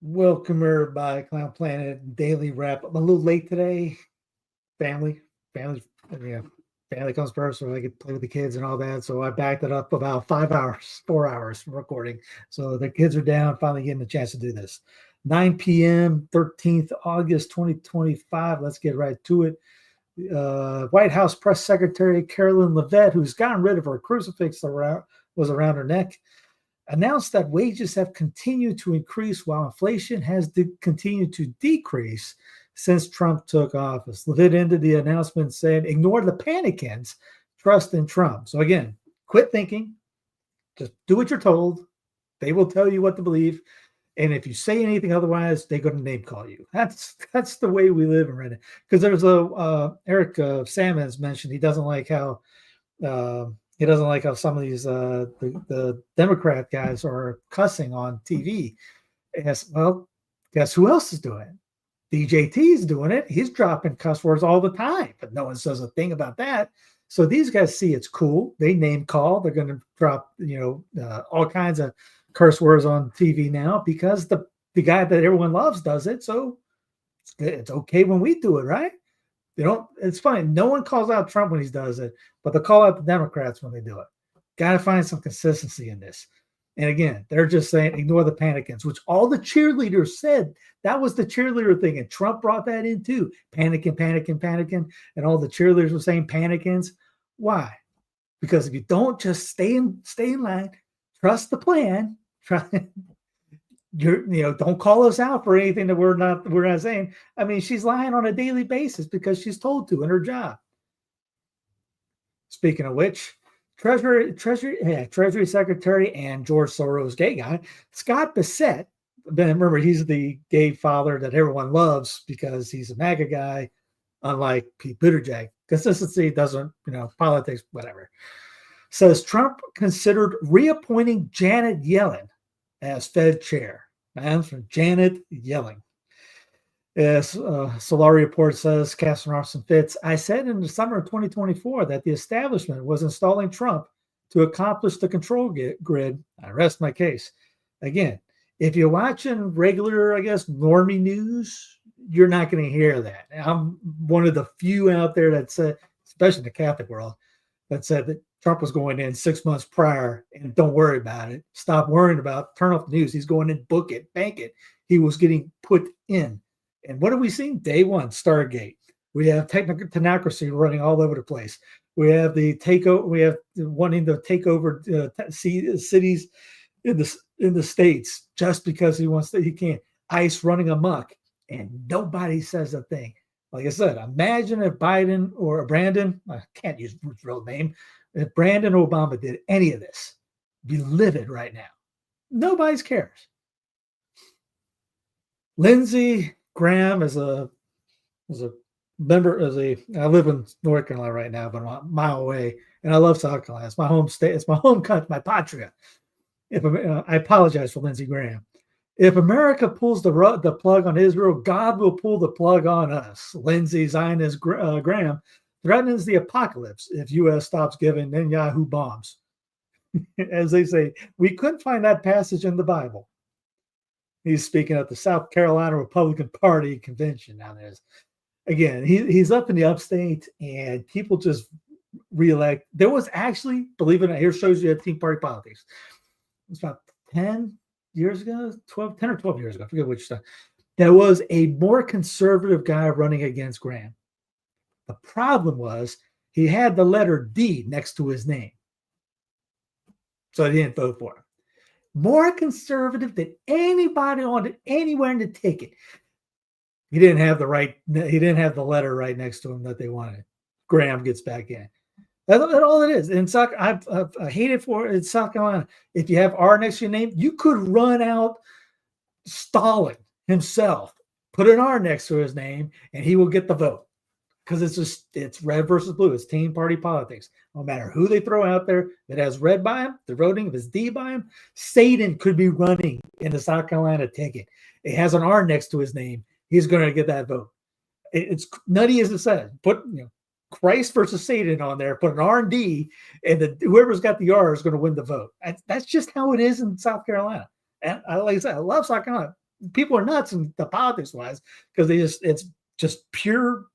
Welcome everybody, Clown Planet Daily Wrap. I'm a little late today. Family, yeah, family comes first, so I could play with the kids and all that. So I backed it up about 5 hours, 4 hours from recording. So the kids are down, finally getting a chance to do this. 9 p.m., 13th August 2025. Let's get right to it. White House Press Secretary Carolyn Levitt, who's gotten rid of her crucifix was around her neck, announced that wages have continued to increase while inflation has continued to decrease since Trump took office. Levitt ended the announcement saying, ignore the panicans, trust in Trump. So again, quit thinking, just do what you're told. They will tell you what to believe. And if you say anything otherwise, they're going to name call you. That's the way we live right now. Because there's Eric Salmons mentioned he doesn't like how some of these the Democrat guys are cussing on TV. Yes, well, guess who else is doing it? DJT is doing it. He's dropping cuss words all the time, but no one says a thing about that. So these guys see it's cool. They name call. They're going to drop all kinds of curse words on TV now because the guy that everyone loves does it. So it's okay when we do it, right? They don't. It's funny. No one calls out Trump when he does it, but they call out the Democrats when they do it. Got to find some consistency in this. And again, they're just saying ignore the panicans, which all the cheerleaders said that was the cheerleader thing, and Trump brought that in too. Panicking, and all the cheerleaders were saying panicans. Why? Because if you don't just stay in line, trust the plan. Don't call us out for anything that we're not saying. I mean, she's lying on a daily basis because she's told to in her job. Speaking of which, Treasury Secretary and George Soros gay guy, Scott Bassett, remember he's the gay father that everyone loves because he's a MAGA guy, unlike Pete Buttigieg. Consistency doesn't, politics, whatever. Says Trump considered reappointing Janet Yellen as Fed chair. And from Janet Yellen. As Solari report says, Caston Fitz, I said in the summer of 2024 that the establishment was installing Trump to accomplish the control grid. I rest my case. Again, if you're watching regular, normie news, you're not going to hear that. I'm one of the few out there that said, especially in the Catholic world, that said that Trump was going in 6 months prior and don't worry about it. Stop worrying about it. Turn off the news. He's going in, book it, bank it. He was getting put in. And what have we seen? Day one, Stargate. We have technocracy running all over the place. We have the takeover. We have wanting to take over cities in the states just because he can. ICE running amok, and nobody says a thing. Like I said, imagine if Biden or Brandon, I can't use his real name, if Brandon Obama did any of this, be livid right now. Nobody cares. Lindsey Graham is a member, I live in North Carolina right now, but I'm a mile away, and I love South Carolina. It's my home state. It's my home country, my patria. I apologize for Lindsey Graham. If America pulls the plug on Israel, God will pull the plug on us. Lindsey Zionist Graham threatens the apocalypse if U.S. stops giving Netanyahu bombs. As they say, we couldn't find that passage in the Bible. He's speaking at the South Carolina Republican Party convention. Now again, he's up in the upstate, and people just reelect. There was actually, believe it or not, here shows you Tea Party politics. It was about 10 years ago, 10 or 12 years ago, I forget which time. There was a more conservative guy running against Graham. The problem was he had the letter D next to his name. So I didn't vote for him. More conservative than anybody on it, anywhere in the ticket. He didn't have the letter right next to him that they wanted. Graham gets back in. That's all it is. And I hate it for in South Carolina. If you have R next to your name, you could run out Stalin himself, put an R next to his name, and he will get the vote. Because it's red versus blue. It's team party politics. No matter who they throw out there that has red by him, they're voting. If it's D by him, Satan could be running in the South Carolina ticket. It has an R next to his name. He's going to get that vote. It's nutty as it says. Put Christ versus Satan on there. Put an R and D, and whoever's got the R is going to win the vote. That's just how it is in South Carolina. And like I said, I love South Carolina. people are nuts in the politics wise because it's just pure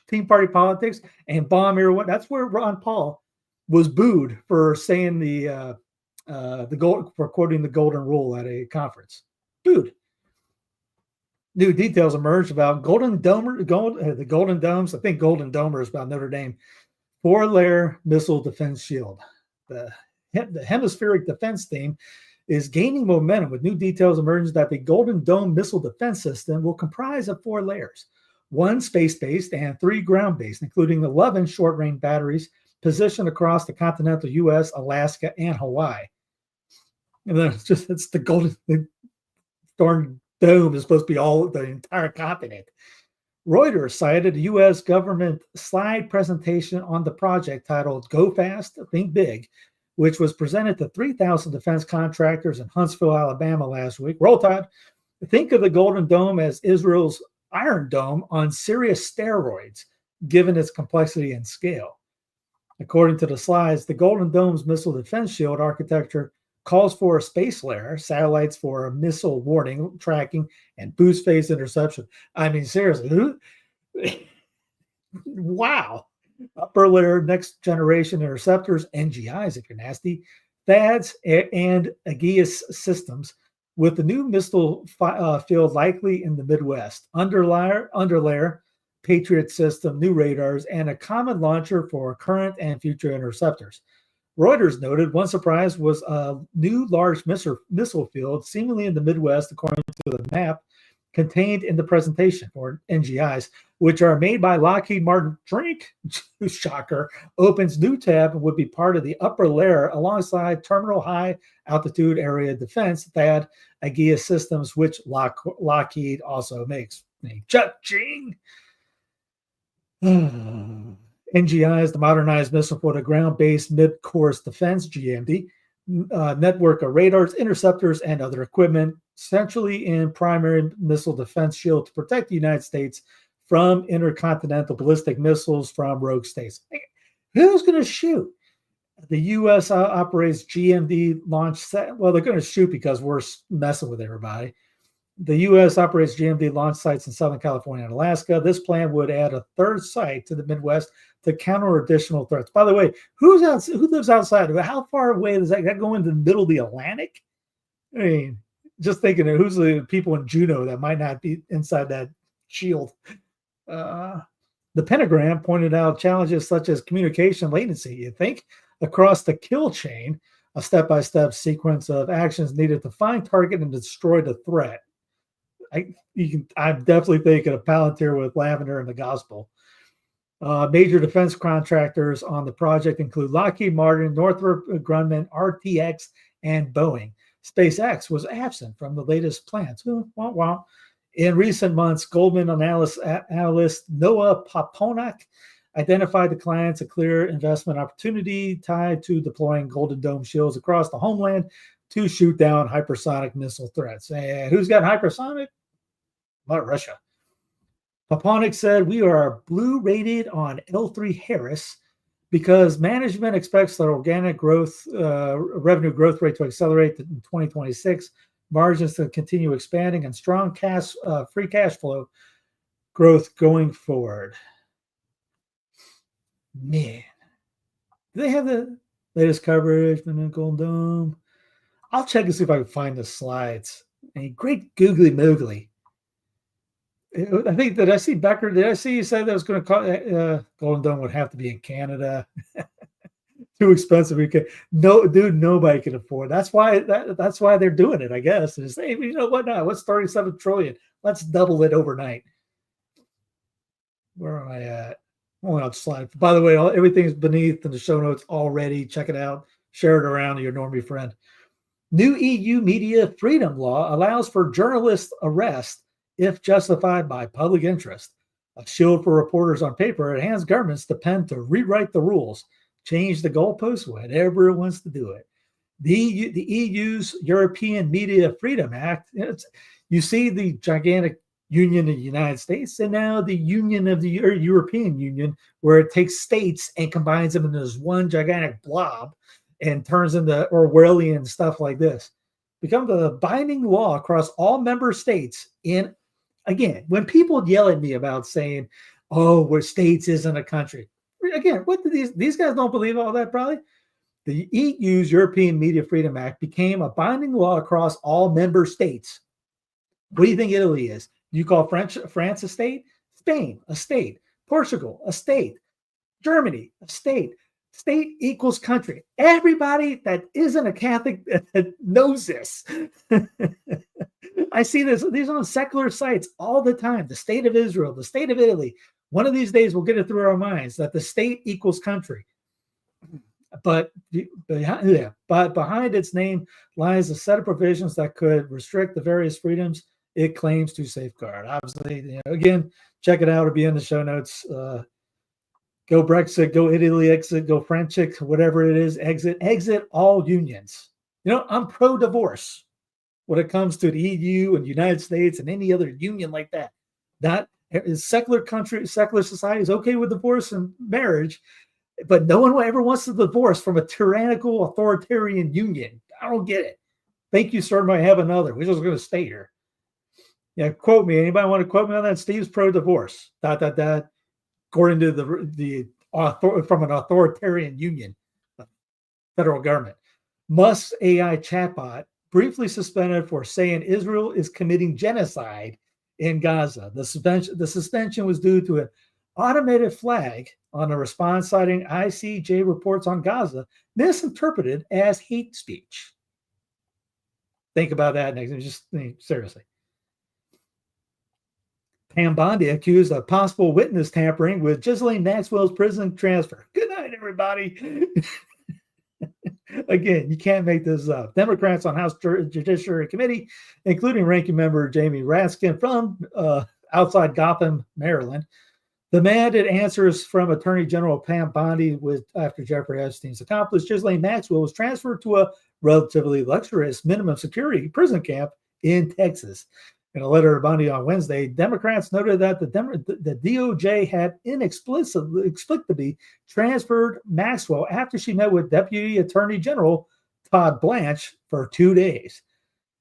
Tea Party politics and bomb era. That's where Ron Paul was booed for saying the for quoting the golden rule at a conference. Booed. New details emerged about the Golden Domes. I think Golden Domer is about Notre Dame 4-layer missile defense shield. The hemispheric defense theme is gaining momentum with new details emerging that the Golden Dome missile defense system will comprise of 4 layers, 1 space-based and 3 ground-based, including 11 short-range batteries positioned across the continental U.S., Alaska, and Hawaii. And then it's the Golden Dome is supposed to be all the entire continent. Reuters cited a U.S. government slide presentation on the project titled Go Fast, Think Big, which was presented to 3,000 defense contractors in Huntsville, Alabama last week. Roll Tide. Think of the Golden Dome as Israel's Iron Dome on serious steroids, given its complexity and scale. According to the slides, the Golden Dome's missile defense shield architecture calls for a space layer, satellites for missile warning, tracking, and boost phase interception. I mean, seriously, wow. Upper layer, next generation interceptors, NGIs if you're nasty, THAADs, and Aegis systems, with the new missile field likely in the Midwest. Underlayer, Patriot system, new radars, and a common launcher for current and future interceptors. Reuters noted one surprise was a new large missile field, seemingly in the Midwest, according to the map contained in the presentation, or NGIs, which are made by Lockheed Martin. Drink, shocker, opens new tab and would be part of the upper layer alongside terminal high altitude area defense, THAAD, Aegis systems, which Lockheed also makes. Cha-ching! NGIs, the modernized missile for the ground-based mid-course defense, GMD, network of radars, interceptors, and other equipment, essentially in primary missile defense shield to protect the United States from intercontinental ballistic missiles from rogue states. Who's going to shoot? The U.S. operates GMD launch set. Well, they're going to shoot because we're messing with everybody. The U.S. operates GMD launch sites in Southern California and Alaska. This plan would add a 3rd site to the Midwest to counter additional threats. By the way, who lives outside of it? How far away does that go into the middle of the Atlantic? I mean, just thinking of who's the people in Juneau that might not be inside that shield. The Pentagon pointed out challenges such as communication latency, you think, across the kill chain, a step-by-step sequence of actions needed to find, target, and destroy the threat. I'm definitely thinking of Palantir with Lavender and the Gospel. Major defense contractors on the project include Lockheed Martin, Northrop Grumman, RTX, and Boeing. SpaceX was absent from the latest plans. In recent months, Goldman analyst Noah Paponak identified the clients a clear investment opportunity tied to deploying Golden Dome shields across the homeland to shoot down hypersonic missile threats. And who's got hypersonic? Not Russia. Paponik said, we are blue rated on L3 Harris because management expects the organic growth, revenue growth rate to accelerate in 2026, margins to continue expanding, and strong free cash flow growth going forward. Man, do they have the latest coverage from the Golden Dome? I'll check and see if I can find the slides. A great googly moogly. I think, did I see Becker? Did I see you say that was going to call Golden Dome would have to be in Canada? Too expensive. No, dude, nobody can afford. That's why they're doing it, I guess. Is, hey, you know what now? What's 37 trillion? Let's double it overnight. Where am I at? Only on slide. By the way, everything's beneath in the show notes already. Check it out. Share it around to your normie friend. New EU media freedom law allows for journalist arrest if justified by public interest. A shield for reporters on paper, it hands governments the pen to rewrite the rules, change the goalposts whenever it wants to do it. The EU's European Media Freedom Act, you see the gigantic Union of the United States and now the Union of the European Union, where it takes states and combines them into this one gigantic blob and turns into Orwellian stuff like this. become the binding law across all member states. In again, when people yell at me about saying, "Oh, where states isn't a country," again, what do these guys don't believe all that probably? The EU's European Media Freedom Act became a binding law across all member states. What do you think Italy is? You call France a state? Spain, a state. Portugal, a state. Germany, a state. State equals country. Everybody that isn't a Catholic knows this. I see these on secular sites all the time. The state of Israel, the state of Italy. One of these days we'll get it through our minds that the state equals country. But behind its name lies a set of provisions that could restrict the various freedoms it claims to safeguard. Obviously, again, check it out. It'll be in the show notes. Go Brexit, go Italy exit, go French exit, whatever it is, exit all unions. I'm pro-divorce when it comes to the EU and the United States and any other union like that. That is secular society is okay with divorce and marriage, but no one ever wants to divorce from a tyrannical, authoritarian union. I don't get it. Thank you, sir. Might have another. We're just going to stay here. Yeah, quote me. Anybody want to quote me on that? Steve's pro-divorce. ... According to from an authoritarian union, federal government. Musk's AI chatbot briefly suspended for saying Israel is committing genocide in Gaza. The suspension was due to an automated flag on a response citing ICJ reports on Gaza, misinterpreted as hate speech. Think about that next. Just seriously. Pam Bondi accused of possible witness tampering with Ghislaine Maxwell's prison transfer. Good night, everybody. Again, you can't make this up. Democrats on House Judiciary Committee, including ranking member Jamie Raskin from outside Gotham, Maryland, demanded answers from Attorney General Pam Bondi after Jeffrey Epstein's accomplice Ghislaine Maxwell was transferred to a relatively luxurious minimum security prison camp in Texas. In a letter to Bondi on Wednesday, Democrats noted that the DOJ had inexplicably transferred Maxwell after she met with Deputy Attorney General Todd Blanche for 2 days.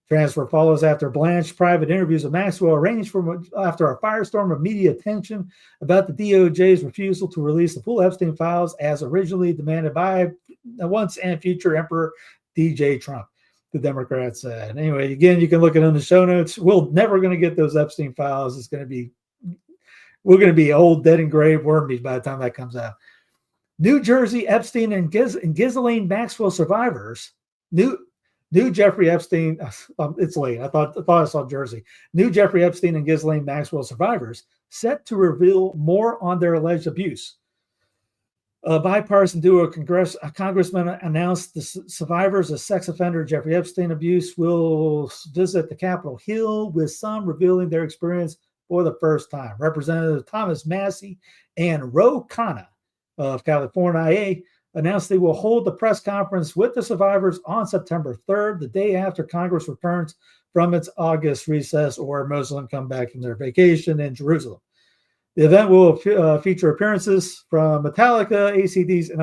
Transfer follows after Blanche's private interviews of Maxwell arranged after a firestorm of media attention about the DOJ's refusal to release the full Epstein files as originally demanded by once and future Emperor DJ Trump. The Democrats said. Anyway, again, you can look at it in the show notes. We're never going to get those Epstein files. We're going to be old, dead and gray wormies by the time that comes out. New Jersey Epstein and Ghislaine Maxwell survivors. New Jeffrey Epstein. It's late. I thought I saw Jersey. New Jeffrey Epstein and Ghislaine Maxwell survivors set to reveal more on their alleged abuse. A bipartisan duo congressman announced the survivors of sex offender Jeffrey Epstein abuse will visit the Capitol Hill, with some revealing their experience for the first time. Representative Thomas Massey and Ro Khanna of California announced they will hold the press conference with the survivors on September 3rd, the day after Congress returns from its August recess or Muslim come back from their vacation in Jerusalem. The event will feature appearances from Metallica, ACDs, and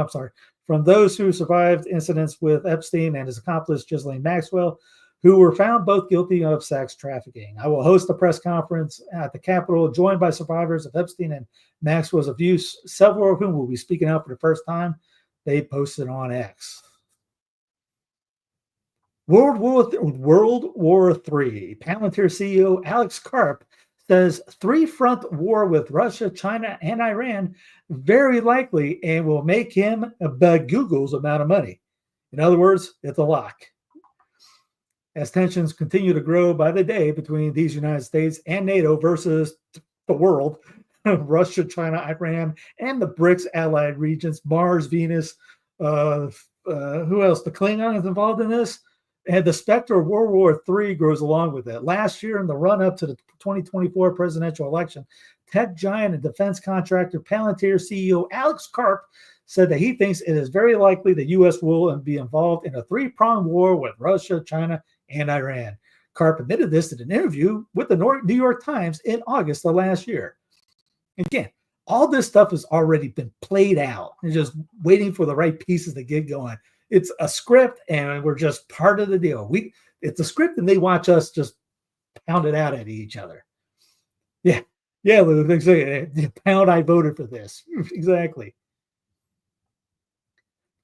from those who survived incidents with Epstein and his accomplice, Ghislaine Maxwell, who were found both guilty of sex trafficking. I will host a press conference at the Capitol, joined by survivors of Epstein and Maxwell's abuse, several of whom will be speaking out for the first time. They posted on X. World War III. Palantir CEO Alex Karp says three-front war with Russia, China, and Iran very likely and will make him bet Google's amount of money. In other words, it's a lock. As tensions continue to grow by the day between these United States and NATO versus the world, Russia, China, Iran, and the BRICS allied regions, Mars, Venus, who else? The Klingons involved in this? And the specter of World War III grows along with it. Last year, in the run-up to the 2024 presidential election, tech giant and defense contractor Palantir CEO Alex Karp said that he thinks it is very likely the U.S. will be involved in a three-pronged war with Russia, China, and Iran. Karp admitted this in an interview with the New York Times in August of last year. Again, all this stuff has already been played out. It's just waiting for the right pieces to get going. It's a script, and we're just part of the deal. It's a script, and they watch us just pound it out at each other. Yeah. Yeah, exactly. Pound, I voted for this. Exactly.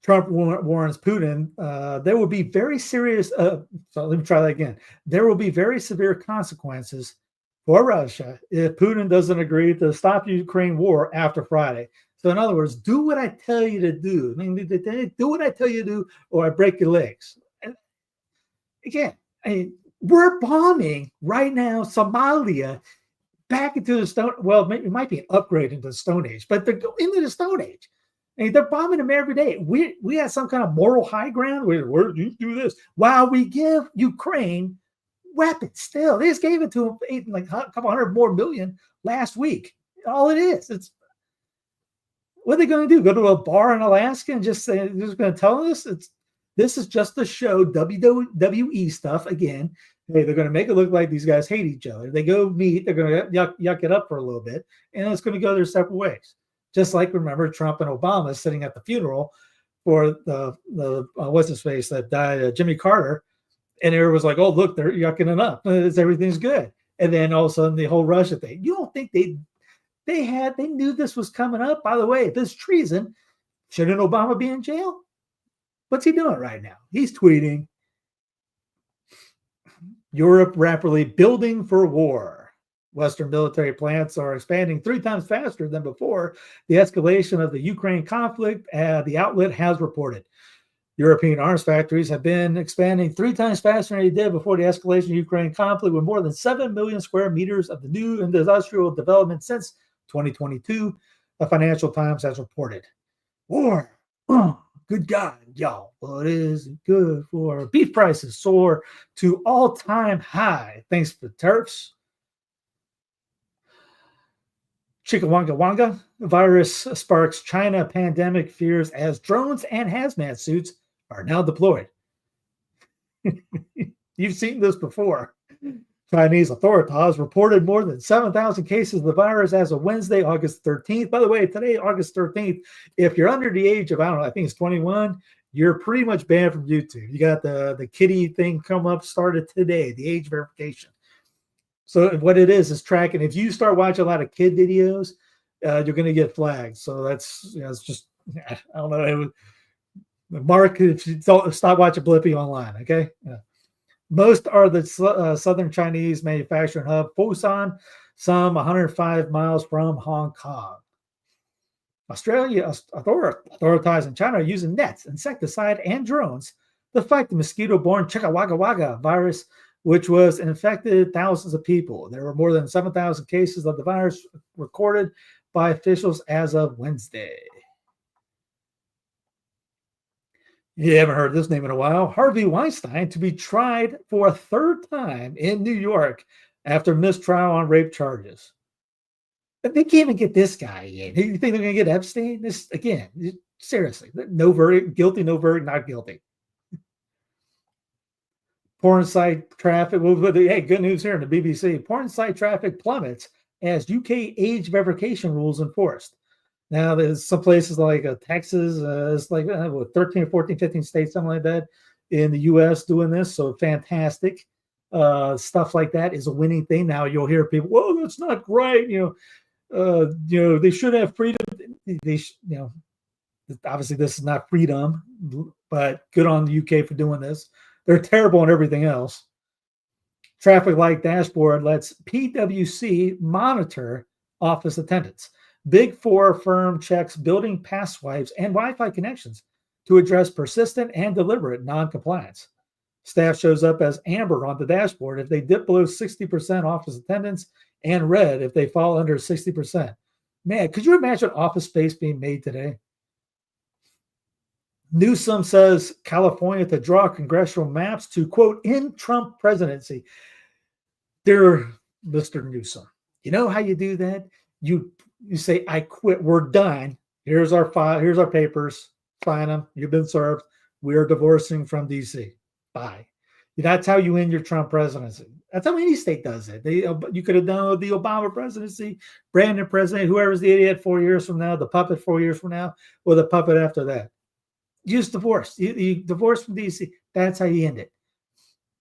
Trump warns Putin, there will be very serious, so let me try that again. There will be very severe consequences for Russia if Putin doesn't agree to stop Ukraine war after Friday. So in other words, do what I tell you to do. I mean, do what I tell you to do, or I break your legs. And again, we're bombing right now Somalia back into the stone. Well, maybe it might be an upgrade into the Stone Age, but they're into the Stone Age. And they're bombing them every day. We have some kind of moral high ground where you do this while we give Ukraine weapons. Still, they just gave it to them like a couple hundred more million last week. All it is, it's what are they going to do? Go to a bar in Alaska and just say they're just going to tell us this is just to show WWE stuff again. Hey, they're going to make it look like these guys hate each other. They go meet, they're going to yuck it up for a little bit, and it's going to go their separate ways. Just like, remember, Trump and Obama sitting at the funeral for the what's his face that died, Jimmy Carter, and it was like, oh, look, they're yucking it up. Everything's good. And then all of a sudden, the whole Russia thing. You don't think they knew this was coming up? By the way, if this treason, shouldn't Obama be in jail? What's he doing right now? He's tweeting, Europe rapidly building for war. Western military plants are expanding 3 times faster than before the escalation of the Ukraine conflict, the outlet has reported. European arms factories have been expanding 3 times faster than they did before the escalation of Ukraine conflict, with more than 7 million square meters of the new industrial development since 2022, the Financial Times has reported. War. Good God, y'all. Well, it is good for beef prices soar to all-time high thanks to tariffs. Chickawanga virus sparks China pandemic fears as drones and hazmat suits are now deployed. You've seen this before. Chinese authorities reported more than 7,000 cases of the virus as of Wednesday, August 13th. By the way, today, August 13th, if you're under the age of, I don't know, I think it's 21, you're pretty much banned from YouTube. You got the kitty thing come up, started today, the age verification. So what it is tracking. If you start watching a lot of kid videos, you're going to get flagged. So that's, it's just, I don't know. Mark, if you don't stop watching Blippi online, okay? Yeah. Most are the southern Chinese manufacturing hub, Busan, some 105 miles from Hong Kong. Australia authorities in China are using nets, insecticide, and drones to fight the mosquito-borne Chickawanga virus, which was infected thousands of people. There were more than 7,000 cases of the virus recorded by officials as of Wednesday. You haven't heard this name in a while. Harvey Weinstein to be tried for a 3rd time in New York after mistrial on rape charges. But they can't even get this guy in. You think they're going to get Epstein? This, again, seriously, no verdict, guilty, no verdict, not guilty. Porn site traffic. Hey, good news here in the BBC. Porn site traffic plummets as UK age verification rules enforced. Now, there's some places like Texas, it's like 13, 14, 15 states, something like that, in the U.S. doing this. So fantastic. Stuff like that is a winning thing. Now you'll hear people, well, that's not right. They should have freedom. Obviously this is not freedom, but good on the UK for doing this. They're terrible on everything else. Traffic light dashboard lets PwC monitor office attendance. Big Four firm checks building pass swipes and Wi-Fi connections to address persistent and deliberate non-compliance. Staff shows up as amber on the dashboard if they dip below 60% office attendance, and red if they fall under 60%. Man, could you imagine office space being made today? Newsom says California to draw congressional maps to, quote, end Trump presidency. Dear Mr. Newsom, you know how you do that? You say, I quit. We're done. Here's our file. Here's our papers. Sign them. You've been served. We are divorcing from D.C. Bye. That's how you end your Trump presidency. That's how any state does it. You could have done the Obama presidency, Brandon president, whoever's the idiot 4 years from now, the puppet 4 years from now, or the puppet after that. You just divorce. You divorce from D.C. That's how you end it.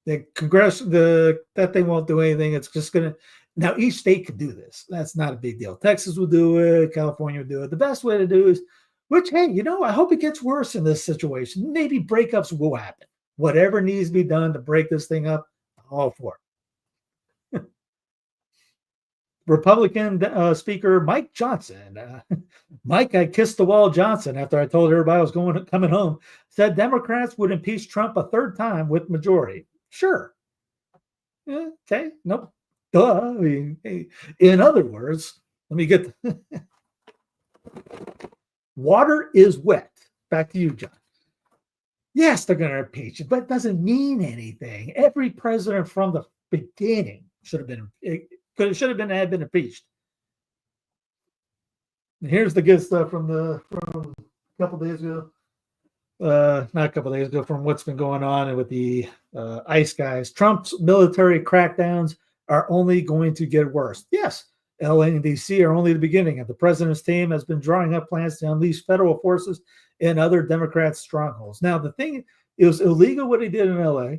The that thing won't do anything. It's just going to, now each state could do this. That's not a big deal. Texas will do it. California will do it. The best way to do is, which, hey, I hope it gets worse in this situation. Maybe breakups will happen. Whatever needs to be done to break this thing up, I'm all for it. Republican Speaker Mike Johnson, Mike, I kissed the wall Johnson, after I told everybody I was coming home, said Democrats would impeach Trump a third time with majority. Sure. Okay. Nope. Duh. I mean, in other words, let me get water is wet. Back to you, John. Yes, they're going to impeach it, but it doesn't mean anything. Every president from the beginning should have been impeached. And here's the good stuff from a couple days ago. Not a couple days ago, from what's been going on with the ICE guys. Trump's military crackdowns are only going to get worse. Yes, LA and DC are only the beginning. The president's team has been drawing up plans to unleash federal forces in other Democrat strongholds. Now, the thing, it was illegal what he did in LA.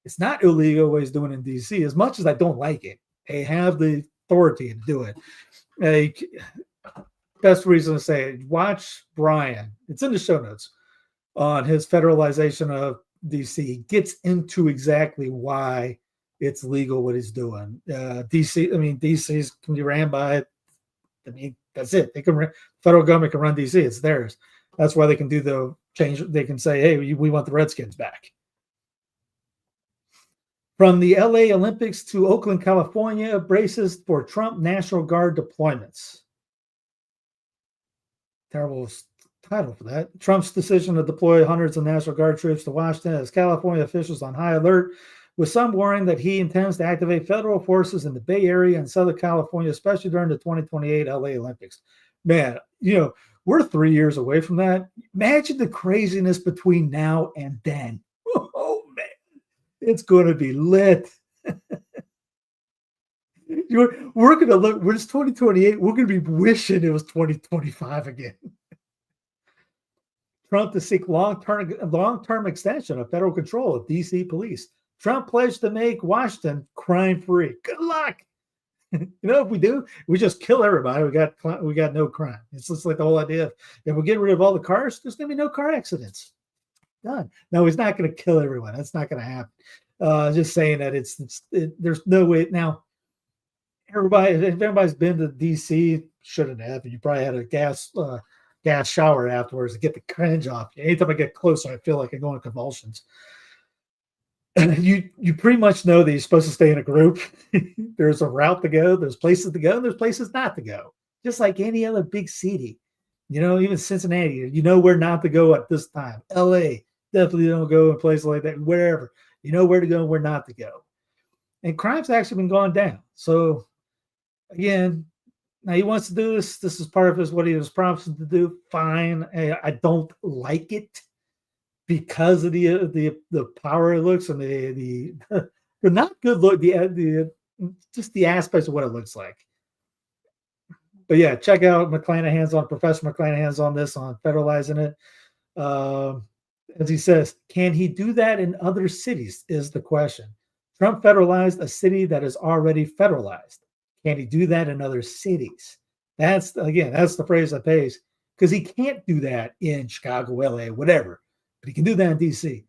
It's not illegal what he's doing in DC. As much as I don't like it, they have the authority to do it. Best reason to say it, watch Brian. It's in the show notes on his federalization of DC. He gets into exactly why it's legal what he's doing. DC's can be ran by, that's it. Federal government can run DC. It's theirs. That's why they can do the change. They can say, hey, we want the Redskins back. From the LA Olympics to Oakland, California, braces for Trump National Guard deployments. Terrible title for that. Trump's decision to deploy hundreds of National Guard troops to Washington has California officials on high alert, with some worrying that he intends to activate federal forces in the Bay Area and Southern California, especially during the 2028 LA Olympics. Man, we're 3 years away from that. Imagine the craziness between now and then. Oh, man. It's going to be lit. We're going to look, when it's 2028, we're going to be wishing it was 2025 again. Trump to seek long-term extension of federal control of DC police. Trump pledged to make Washington crime-free. Good luck. If we do, we just kill everybody. We got no crime. It's just like the whole idea of, if we get rid of all the cars, there's going to be no car accidents. Done. No, he's not going to kill everyone. That's not going to happen. Just saying that there's no way. Now, if everybody's been to DC, shouldn't have. You probably had a gas shower afterwards to get the cringe off. Anytime I get closer, I feel like I'm going convulsions. You pretty much know that you're supposed to stay in a group. There's a route to go. There's places to go. And there's places not to go. Just like any other big city. Even Cincinnati, where not to go at this time. LA, definitely don't go in places like that. Wherever. You know where to go and where not to go. And crime's actually been going down. So, again, now he wants to do this. This is part of what he was promising to do. Fine. I don't like it because of the power it looks and the not good look, just the aspects of what it looks like. But yeah, check out Professor McClanahan's on this, on federalizing it. As he says, can he do that in other cities is the question. Trump federalized a city that is already federalized. Can he do that in other cities? That's the phrase that pays, because he can't do that in Chicago, LA, whatever. But he can do that in DC.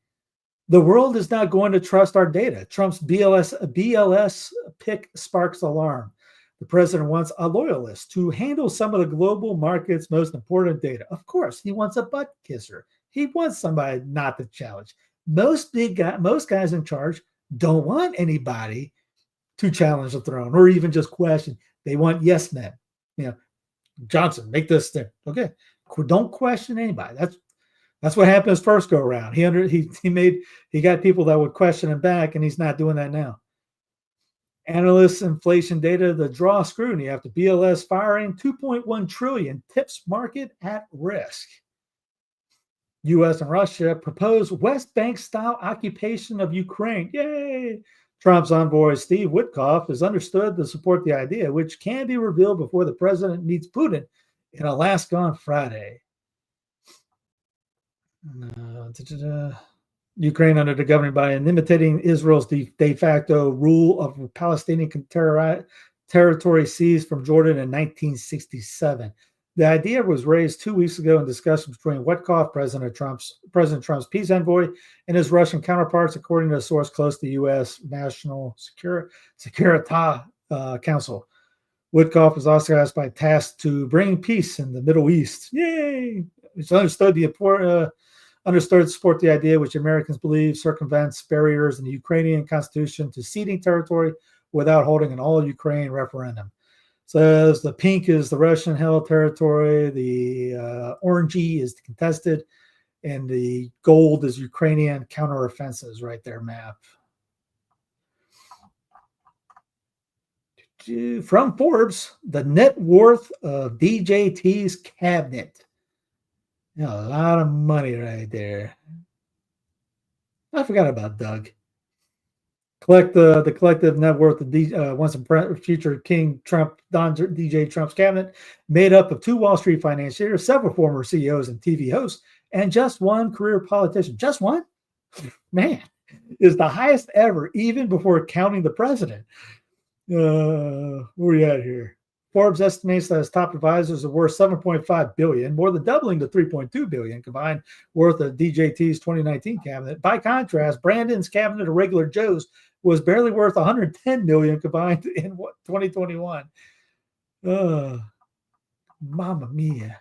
The world is not going to trust our data. Trump's BLS pick sparks alarm. The president wants a loyalist to handle some of the global market's most important data. Of course, he wants a butt kisser. He wants somebody not to challenge. Most guys in charge don't want anybody to challenge the throne or even just question. They want yes men. Johnson, make this thing. Okay, don't question anybody. That's what happened his first go around. He got people that would question him back, and he's not doing that now. Analysts' inflation data, the draw scrutiny after BLS firing, 2.1 trillion tips market at risk. U.S. and Russia propose West Bank-style occupation of Ukraine. Yay! Trump's envoy, Steve Witkoff, is understood to support the idea, which can be revealed before the president meets Putin in Alaska on Friday. Ukraine under the government by imitating Israel's de facto rule of Palestinian territory seized from Jordan in 1967. The idea was raised 2 weeks ago in discussions between Witkoff, President Trump's peace envoy, and his Russian counterparts, according to a source close to the U.S. National Security Council. Witkoff was also asked by tasked to bring peace in the Middle East. Yay! It's understood to support the idea, which Americans believe circumvents barriers in the Ukrainian constitution to ceding territory without holding an all-Ukraine referendum. Says the pink is the Russian-held territory, the orangey is the contested, and the gold is Ukrainian counteroffensives. Right there, map. From Forbes, the net worth of DJT's cabinet. A lot of money right there. I forgot about Doug. The collective net worth of once and future King Trump, DJ Trump's cabinet, made up of 2 Wall Street financiers, several former CEOs and TV hosts, and just one career politician. Just one? Man, is the highest ever, even before counting the president. Where are we at here? Forbes estimates that his top advisors are worth $7.5 billion, more than doubling the $3.2 billion combined worth of DJT's 2019 cabinet. By contrast, Brandon's cabinet of regular Joes was barely worth $110 million combined in 2021. Mamma mia!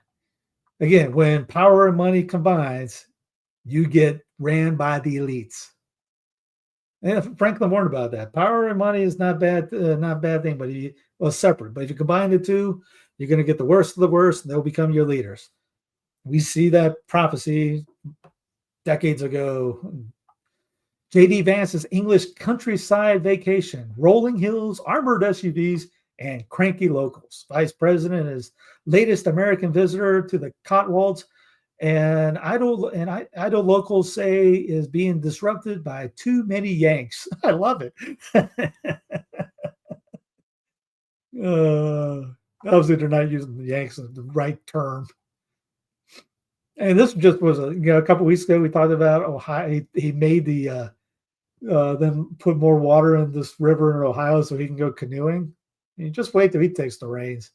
Again, when power and money combines, you get ran by the elites. And Franklin warned about that. Power and money is not bad thing, but separate. But if you combine the two, you're going to get the worst of the worst, and they'll become your leaders. We see that prophecy decades ago. J.D. Vance's English countryside vacation, rolling hills, armored SUVs, and cranky locals. Vice President is latest American visitor to the Cotswolds, and idle locals say is being disrupted by too many Yanks. I love it. Obviously, they're not using the Yanks as the right term. And this just was a couple weeks ago. We talked about Ohio. He made the then put more water in this river in Ohio so he can go canoeing. And just wait till he takes the reins.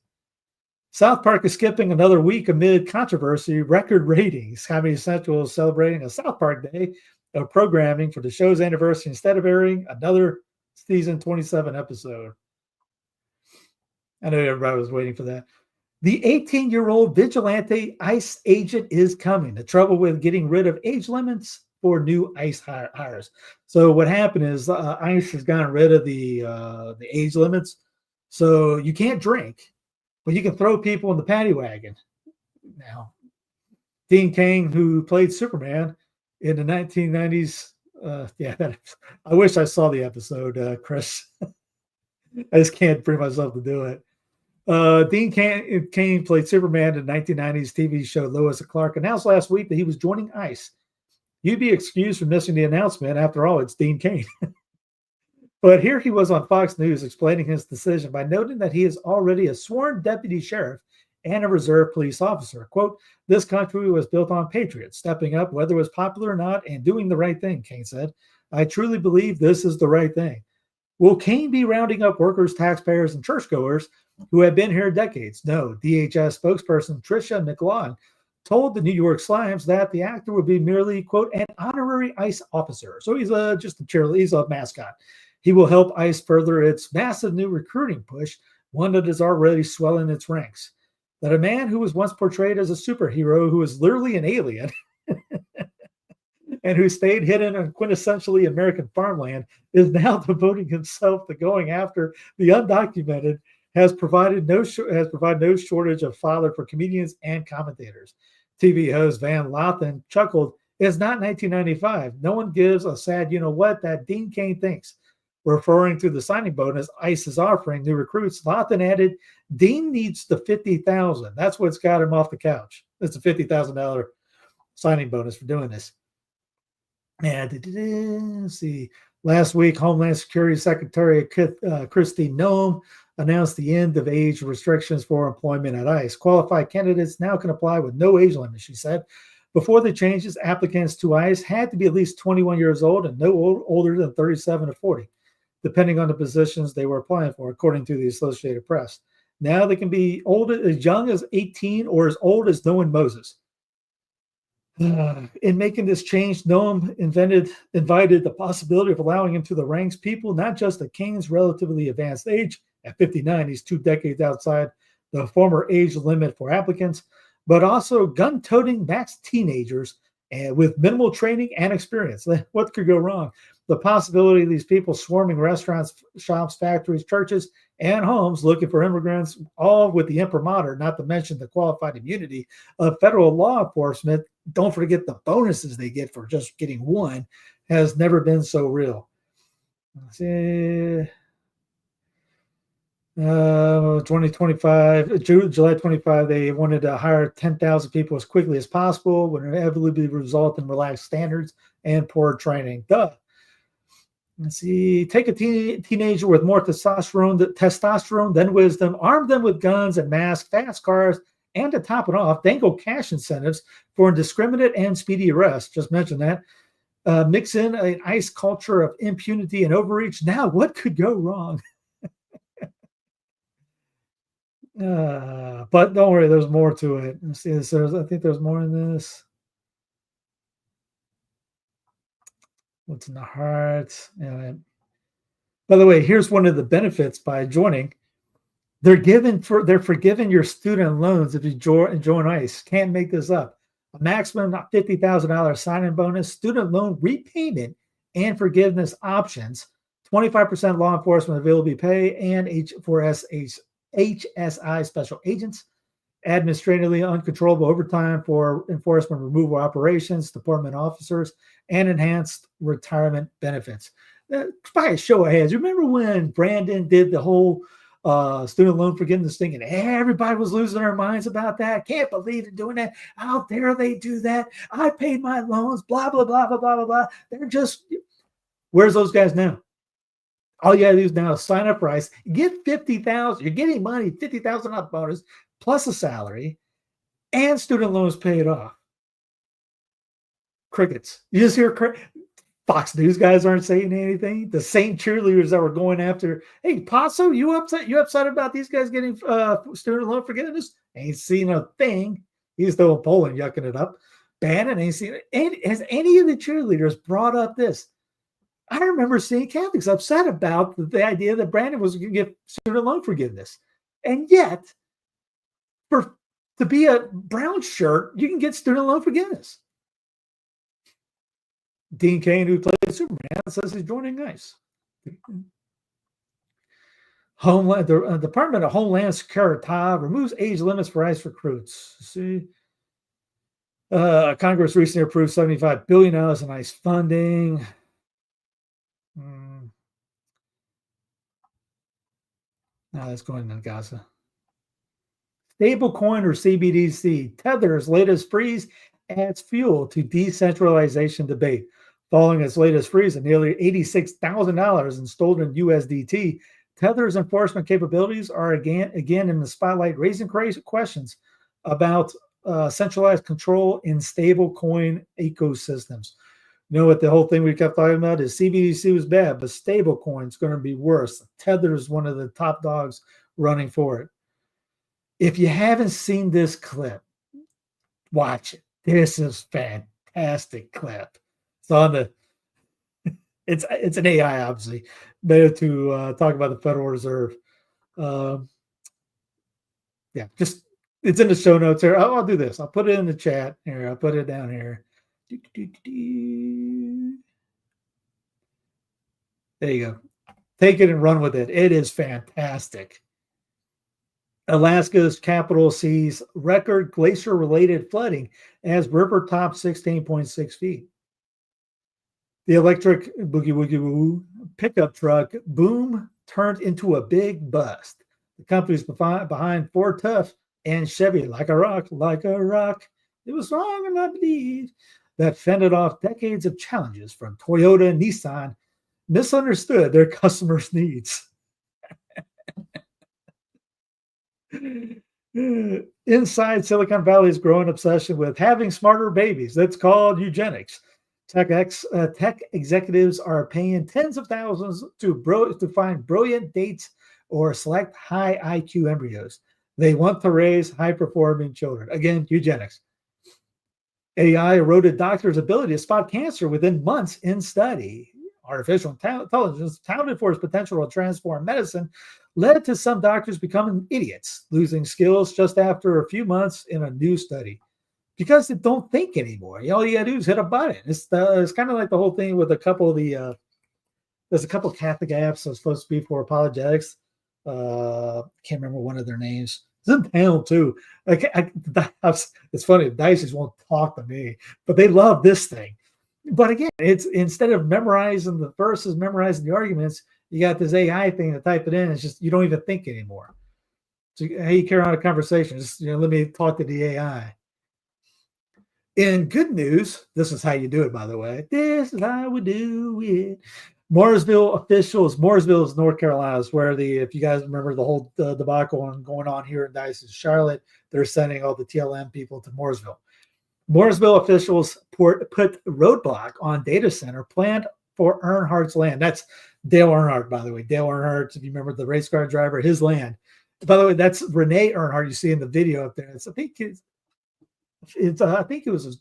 South Park is skipping another week amid controversy, record ratings. Comedy Central is celebrating a South Park Day of programming for the show's anniversary instead of airing another season 27 episode. I know everybody was waiting for that. The 18-year-old vigilante ICE agent is coming. The trouble with getting rid of age limits for new ICE hires. So what happened is ICE has gotten rid of the age limits. So you can't drink, but you can throw people in the paddy wagon. Now, Dean Cain, who played Superman in the 1990s, I wish I saw the episode, Chris. I just can't bring myself to do it. Dean Cain played Superman in the 1990s TV show Lois and Clark, announced last week that he was joining ICE. You'd be excused for missing the announcement. After all, it's Dean Cain. But here he was on Fox News explaining his decision by noting that he is already a sworn deputy sheriff and a reserve police officer. Quote, this country was built on patriots, stepping up whether it was popular or not and doing the right thing, Cain said. I truly believe this is the right thing. Will Cain be rounding up workers, taxpayers, and churchgoers who have been here decades? No, DHS spokesperson Tricia McLaughlin told the New York Slimes that the actor would be merely, quote, an honorary ICE officer. So he's just a cheerleader, he's a mascot. He will help ICE further its massive new recruiting push, one that is already swelling its ranks. That a man who was once portrayed as a superhero who is literally an alien and who stayed hidden on quintessentially American farmland is now devoting himself to going after the undocumented has provided no shortage of fodder for comedians and commentators. TV host Van Lathan chuckled, it's not 1995. No one gives a sad you-know-what that Dean Cain thinks. Referring to the signing bonus ICE is offering new recruits, Lathan added, Dean needs the $50,000. That's what's got him off the couch. It's a $50,000 signing bonus for doing this. And let's see. Last week, Homeland Security Secretary Kristi Noem announced the end of age restrictions for employment at ICE. Qualified candidates now can apply with no age limit, she said. Before the changes, applicants to ICE had to be at least 21 years old and no older than 37 to 40, depending on the positions they were applying for, according to the Associated Press. Now they can be as young as 18 or as old as Noah Moses. In making this change, Noam invited the possibility of allowing into the ranks people not just at King's relatively advanced age, at 59, he's 2 decades outside the former age limit for applicants, but also gun-toting max teenagers and with minimal training and experience. What could go wrong? The possibility of these people swarming restaurants, shops, factories, churches, and homes looking for immigrants, all with the imprimatur, not to mention the qualified immunity of federal law enforcement. Don't forget the bonuses they get for just getting one, has never been so real. Let's see. 2025, July 25, they wanted to hire 10,000 people as quickly as possible, would inevitably result in relaxed standards and poor training. Duh. Let's see. Take a teenager with more testosterone than wisdom, arm them with guns and masks, fast cars, and to top it off, dangle cash incentives for indiscriminate and speedy arrest. Just mentioned that. Mix in an ICE culture of impunity and overreach. Now, what could go wrong? But don't worry, there's more to it. Let's see this. I think there's more in this. What's in the heart? By the way, here's one of the benefits by joining. They're forgiving your student loans if you join ICE. Can't make this up. A maximum $50,000 sign-in bonus, student loan repayment, and forgiveness options. 25% law enforcement availability pay and HSI special agents. Administratively uncontrollable overtime for enforcement removal operations, department officers, and enhanced retirement benefits. By a show of hands, remember when Brandon did the whole student loan forgiveness thing and everybody was losing their minds about that? Can't believe they're doing that. How dare they do that? I paid my loans, blah, blah, blah, blah, blah, blah, blah. They're just, where's those guys now? All you got to do is now sign up for ICE. Get $50,000. You're getting money, $50,000 bonus, plus a salary, and student loans paid off. Crickets. You just hear Fox News guys aren't saying anything. The same cheerleaders that were going after, hey, Paso, you upset about these guys getting student loan forgiveness? Ain't seen a thing. He's still in Poland yucking it up. Bannon ain't seen it. Has any of the cheerleaders brought up this? I remember seeing Catholics upset about the idea that Brandon was going to get student loan forgiveness. And yet, to be a brown shirt, you can get student loan forgiveness. Dean Cain, who played Superman, says he's joining ICE. The Department of Homeland Security removes age limits for ICE recruits. See, Congress recently approved $75 billion in ICE funding. Now that's going to Gaza. Stablecoin or CBDC. Tether's latest freeze adds fuel to decentralization debate. Following its latest freeze of nearly $86,000 in stolen USDT, Tether's enforcement capabilities are again in the spotlight, raising questions about centralized control in stablecoin ecosystems. You know what the whole thing we kept talking about is CBDC was bad, but stablecoin is going to be worse. Tether is one of the top dogs running for it. If you haven't seen this clip, watch it. This is fantastic clip. It's on the. It's an AI, obviously, better to talk about the Federal Reserve. Yeah, just it's in the show notes here. I'll do this. I'll put it in the chat here. I'll put it down here. There you go. Take it and run with it. It is fantastic. Alaska's capital sees record glacier-related flooding as river tops 16.6 feet. The electric boogie woogie woo pickup truck boom turned into a big bust. The companies behind Ford Tough and Chevy, like a rock. It was strong and I believe that fended off decades of challenges from Toyota and Nissan, misunderstood their customers' needs. Inside Silicon Valley's growing obsession with having smarter babies. That's called eugenics. Tech executives are paying tens of thousands to find brilliant dates or select high IQ embryos. They want to raise high performing children. Again, eugenics. AI eroded doctors' ability to spot cancer within months in study. Artificial intelligence, touted for its potential to transform medicine, led to some doctors becoming idiots, losing skills just after a few months in a new study because they don't think anymore. All you gotta do is hit a button. It's kind of like the whole thing with a couple of there's a couple of Catholic apps that's supposed to be for apologetics. Can't remember one of their names. It's in town too. It's funny. Dices won't talk to me, but they love this thing. But again, it's instead of memorizing the verses, memorizing the arguments, you got this AI thing to type it in. It's just you don't even think anymore. So how you carry on a conversation? Just let me talk to the AI. In good news, this is how you do it, by the way. This is how we do it. Mooresville is North Carolina, is where if you guys remember the whole debacle going on here in Dice's Charlotte, they're sending all the TLM people to Mooresville. Mooresville officials put roadblock on data center planned for Earnhardt's land. That's Dale Earnhardt, by the way. Dale Earnhardt, if you remember the race car driver, his land. By the way, that's Renee Earnhardt you see in the video up there. I think it was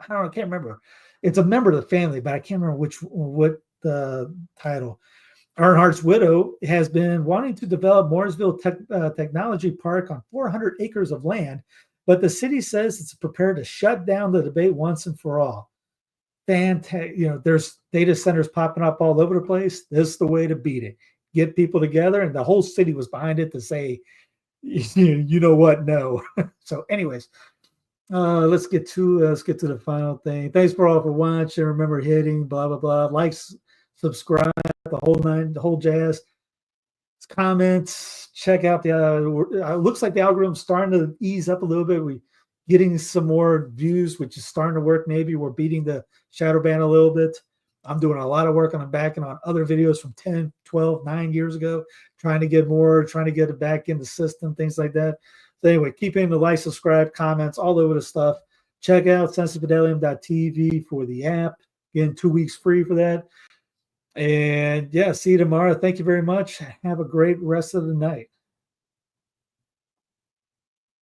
I don't know, I can't remember. It's a member of the family, but I can't remember what the title. Earnhardt's widow has been wanting to develop Mooresville Technology Park on 400 acres of land, but the city says it's prepared to shut down the debate once and for all. There's data centers popping up all over the place. This is the way to beat it. Get people together, and the whole city was behind it to say, you know what, no. So anyways, let's get to the final thing. Thanks for all for watching. Remember hitting blah blah blah, likes, subscribe, the whole jazz. Comments. Check out the. Looks like the algorithm's starting to ease up a little bit. We getting some more views, which is starting to work. Maybe we're beating the shadow ban a little bit. I'm doing a lot of work on the back and on other videos from 10, 12, 9 years ago, trying to get it back in the system, things like that. So anyway, keep hitting the like, subscribe, comments, all over the stuff. Check out sensefidelium.tv for the app. Again, 2 weeks free for that. And yeah, see you tomorrow. Thank you very much. Have a great rest of the night.